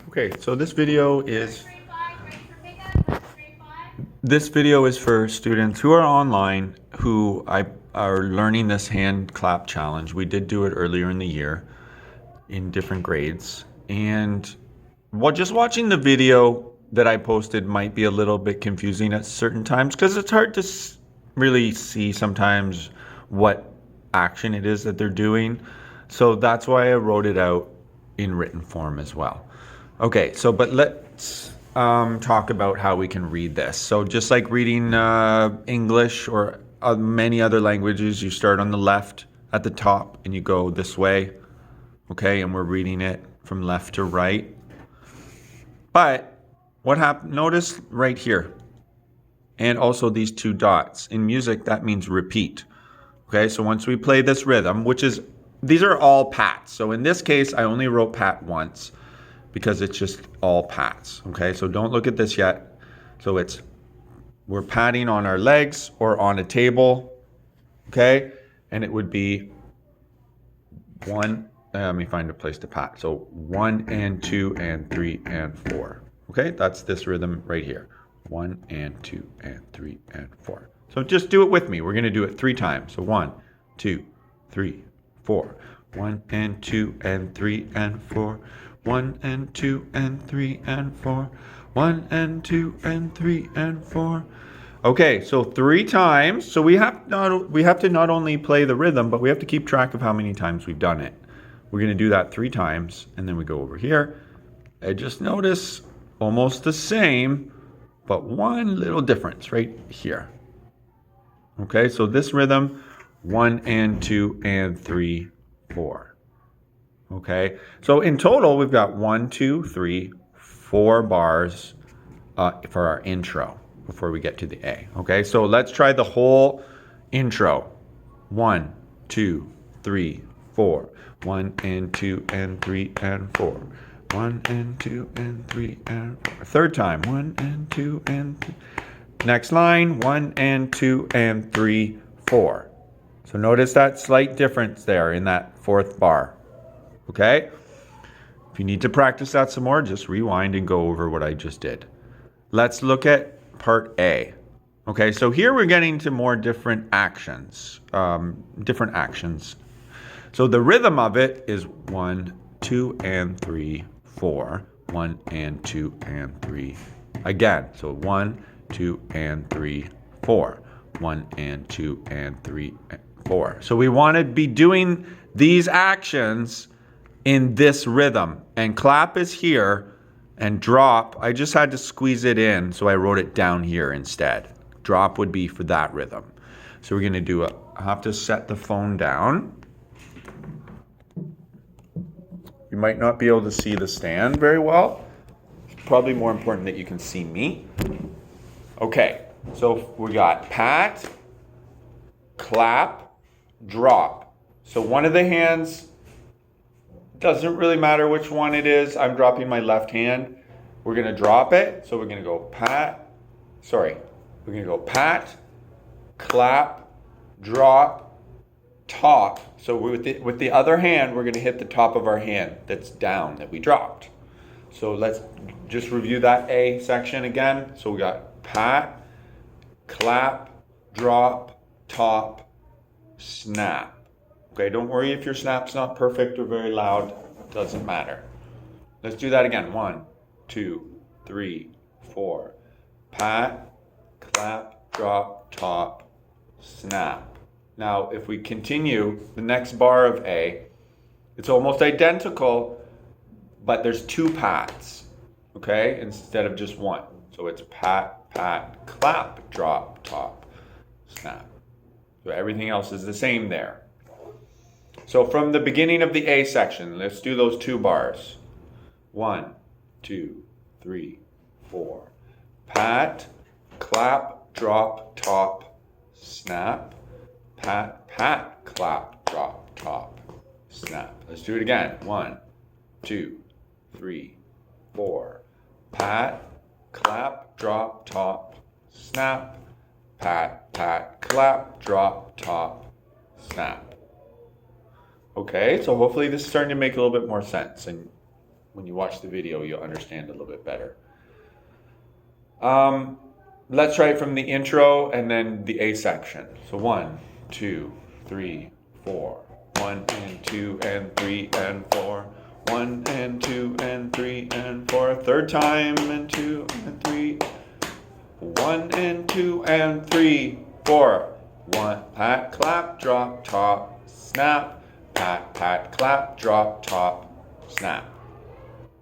Okay, so this video is for students who are online who are learning this hand clap challenge. We did do it earlier in the year in different grades, and just watching the video that I posted might be a little bit confusing at certain times because it's hard to really see sometimes what action it is that they're doing. So that's why I wrote it out in written form as well. Okay, so but let's talk about how we can read this. So just like reading English or many other languages, you start on the left at the top and you go this way. Okay, and we're reading it from left to right. But what happened? Notice right here, and also these two dots. In music, that means repeat. Okay, so once we play this rhythm, these are all pats. So in this case, I only wrote pat once because it's just all pats. Okay, so don't look at this yet. So we're patting on our legs or on a table. Okay, and it would be one. Let me find a place to pat. So 1 and 2 and 3 and 4. Okay, that's this rhythm right here. 1 and 2 and 3 and 4. So just do it with me. We're going to do it 3 times. So 1, 2, 3, 4. 1 and 2 and 3 and 4. 1 and 2 and 3 and 4. 1 and 2 and 3 and 4. Okay, so 3 times. So we have to not only play the rhythm, but we have to keep track of how many times we've done it. We're going to do that 3 times, and then we go over here. I just notice almost the same, but one little difference right here. Okay, so this rhythm, 1 and 2 and 3, 4. Okay, so in total, we've got 1, 2, 3, 4 bars for our intro before we get to the A. Okay, so let's try the whole intro. 1, 2, 3, 4. 1 and 2 and 3 and 4. 1 and 2 and 3 and 4. Third time. 1 and 2 and 3. Next line. 1 and 2 and 3, 4. So notice that slight difference there in that 4th bar. Okay? If you need to practice that some more, just rewind and go over what I just did. Let's look at part A. Okay, so here we're getting to more different actions. So the rhythm of it is 1, 2, and 3, 4. 1 and 2 and 3. Again, so 1, 2, and 3, 4. 1 and 2 and 3, 4. So we want to be doing these actions in this rhythm. And clap is here, and drop, I just had to squeeze it in, so I wrote it down here instead. Drop would be for that rhythm. So we're going to I have to set the phone down. You might not be able to see the stand very well. It's probably more important that you can see me. Okay, so we got pat, clap, drop. So one of the hands, doesn't really matter which one it is. I'm dropping my left hand. We're going to drop it. So we're going to go pat, clap, drop, top. So with the other hand, we're going to hit the top of our hand that's down that we dropped. So let's just review that A section again. So we got pat, clap, drop, top, snap. Okay, don't worry if your snap's not perfect or very loud. Doesn't matter. Let's do that again. 1, 2, 3, 4. Pat, clap, drop, top, snap. Now, if we continue the next bar of A, it's almost identical, but there's 2 pats, okay, instead of just 1. So it's pat, pat, clap, drop, top, snap. So everything else is the same there. So from the beginning of the A section, let's do those 2 bars. 1, 2, 3, 4. Pat, clap, drop, top, snap. Pat, pat, clap, drop, top, snap. Let's do it again. 1, 2, 3, 4. Pat, clap, drop, top, snap. Pat, pat, clap, drop, top, snap. Okay, so hopefully this is starting to make a little bit more sense. And when you watch the video, you'll understand a little bit better. Let's try it from the intro and then the A section. So 1, 2, 3, 4. 1 and 2 and 3 and 4. 1 and 2 and 3 and 4. Third time and 2 and 3. 1 and 2 and 3, 4. 1, pat, clap, drop, top, snap. Pat, pat, clap, drop, top, snap.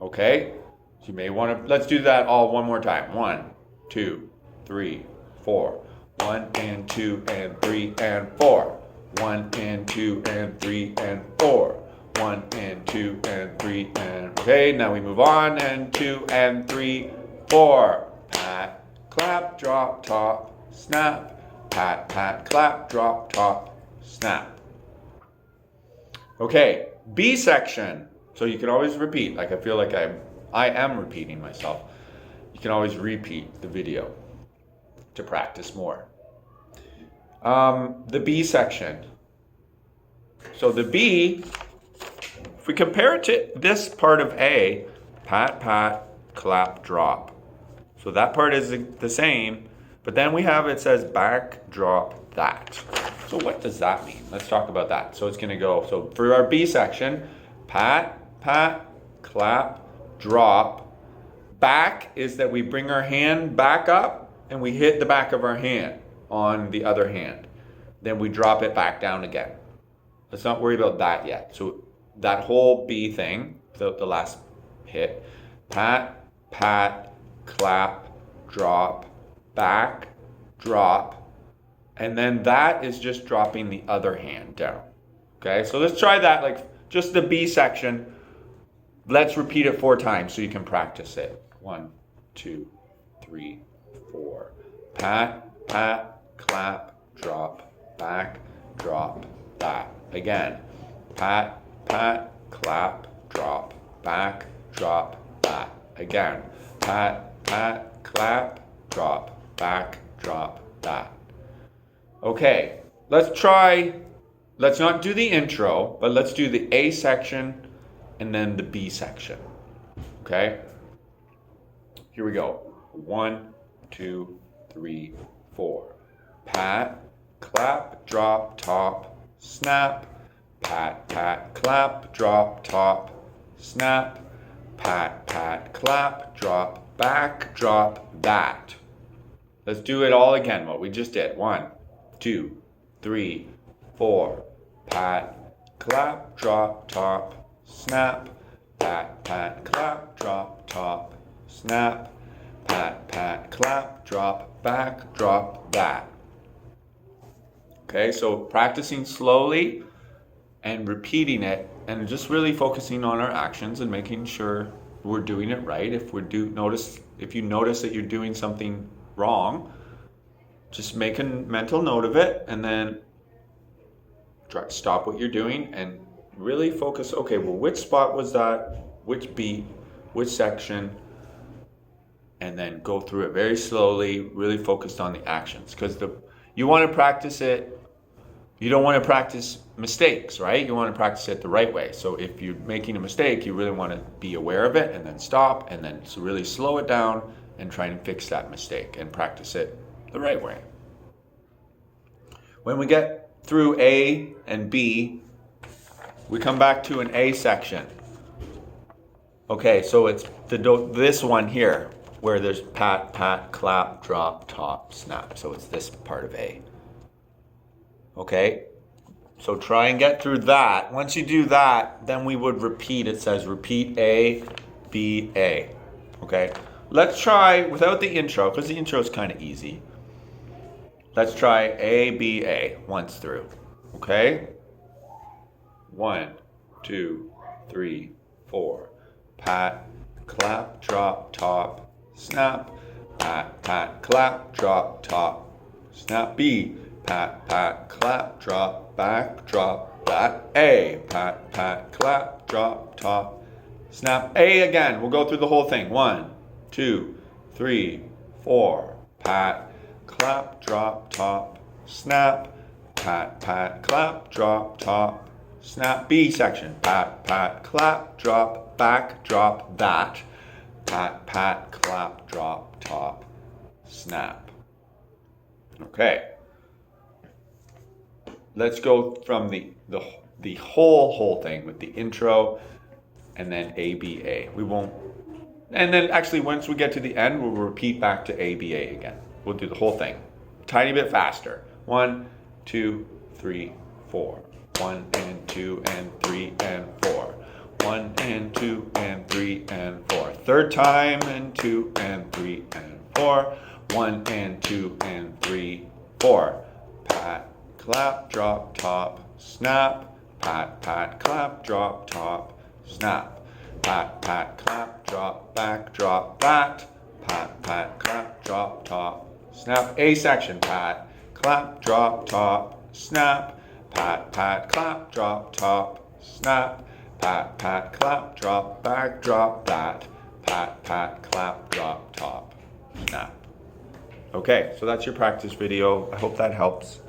Okay? So you may want to, let's do that all one more time. 1, 2, 3, 4. 1 and 2 and 3 and 4. 1 and 2 and 3 and 4. 1 and 2 and 3 and, okay, now we move on, and 2 and 3, 4. Pat, clap, drop, top, snap. Pat, pat, clap, drop, top, snap. Okay, B section. So you can always repeat, like I feel like I am repeating myself. You can always repeat the video to practice more. The B section. So the B, if we compare it to this part of A, pat, pat, clap, drop. So that part is the same, but then we have, it says back, drop, that. So what does that mean? Let's talk about that. So it's gonna go, so for our B section, pat, pat, clap, drop. Back is that we bring our hand back up and we hit the back of our hand on the other hand. Then we drop it back down again. Let's not worry about that yet. So that whole B thing, the last hit, pat, pat, clap, drop, back, drop, and then that is just dropping the other hand down. Okay, so let's try that, like just the B section. Let's repeat it 4 times so you can practice it. 1, 2, 3, 4. Pat, pat, clap, drop, back, drop, that. Again, pat, pat, clap, drop, back, drop, that. Again, pat, pat, clap, drop, back, drop, that. Okay, let's not do the intro, but let's do the A section and then the B section. Okay? Here we go. 1, 2, 3, 4. Pat, clap, drop, top, snap. Pat, pat, clap, drop, top, snap. Pat, pat, clap, drop, back, drop, that. Let's do it all again, what we just did. 1, 2, 3, 4. Pat, clap, drop, top, snap. Pat, pat, clap, drop, top, snap. Pat, pat, clap, drop, back, drop, that. Okay, so practicing slowly and repeating it and just really focusing on our actions and making sure we're doing it right. If you notice that you're doing something wrong, just make a mental note of it and then stop what you're doing and really focus. Okay, well, which spot was that? Which beat? Which section? And then go through it very slowly, really focused on the actions, because you want to practice it. You don't want to practice mistakes, right? You want to practice it the right way. So if you're making a mistake, you really want to be aware of it and then stop and then really slow it down and try and fix that mistake and practice it the right way. When we get through A and B, we come back to an A section. Okay, so it's this one here where there's pat, pat, clap, drop, top, snap. So it's this part of A. Okay, so try and get through that. Once you do that, then we would repeat. It says repeat A, B, A. Okay, let's try without the intro, because the intro is kind of easy. Let's try A, B, A once through. Okay, 1, 2, 3, 4. Pat, clap, drop, top, snap. Pat, pat, clap, drop, top, snap. B. Pat, pat, clap, drop, back, drop, that. A. Pat, pat, clap, drop, top, snap. A again. We'll go through the whole thing. 1, 2, 3, 4. Pat, clap, drop, top, snap. Pat, pat, clap, drop, top, snap. B section. Pat, pat, clap, drop, clap, back, drop, that. Pat, pat, clap, drop, top, snap. Okay. Let's go from the whole thing with the intro and then ABA. We won't, and then actually once we get to the end, we'll repeat back to ABA again. We'll do the whole thing. Tiny bit faster. 1, 2, 3, 4. 1 and 2 and 3 and 4. 1 and 2 and 3 and 4. Third time and 2 and 3 and 4. 1 and 2 and 3, 4. Pat, clap, drop, top, snap. Pat, pat, clap, drop, top, snap. Pat, pat, clap, drop, back, drop, that. Pat, pat, clap, drop, top, snap. A section. Pat, clap, drop, top, snap. Pat, pat, clap, drop, top, snap. Pat, pat, clap, drop, back, drop, that. Pat, pat, clap, drop, top, snap. Okay, so that's your practice video. I hope that helps.